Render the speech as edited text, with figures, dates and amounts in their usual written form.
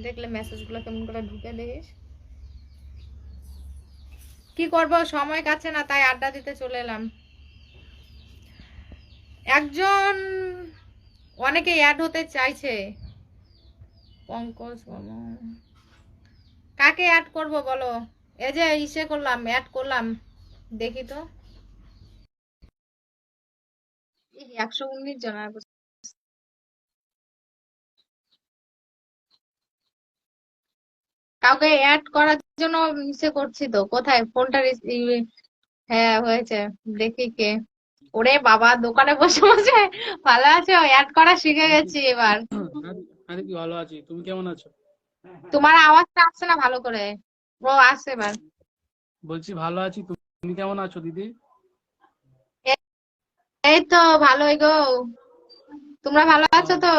দেখলে মেসেজ গুলো কেমন করে ঢুকে দেখিস। কি করব, সময় কাছে না, তাই আড্ডা দিতে চলে এলাম। একজন অনেকে অ্যাড হতে চাইছে। পঙ্কজ বর্মন, কাকে অ্যাড করব বলো? এই যে ইসে করলাম, অ্যাড করলাম, দেখি তো। 119 জন আর কাউকে অ্যাড করার জন্য ইসে করছি তো, কোথায় ফোনটা হ্যাঁ হয়েছে, দেখি কে। ওরে বাবা, দোকানে বসে বসে ভালো আছো, অ্যাড করা শিখে গেছি এবার। আরে কি ভালো আছি, তুমি কেমন আছো? তোমার আওয়াজটা আসছে না ভালো করে। ও আসছে এবার। বলছি ভালো আছি, তুমি কেমন আছো দিদি? এই তো ভালোই গো, তোমরা ভালো আছো তো?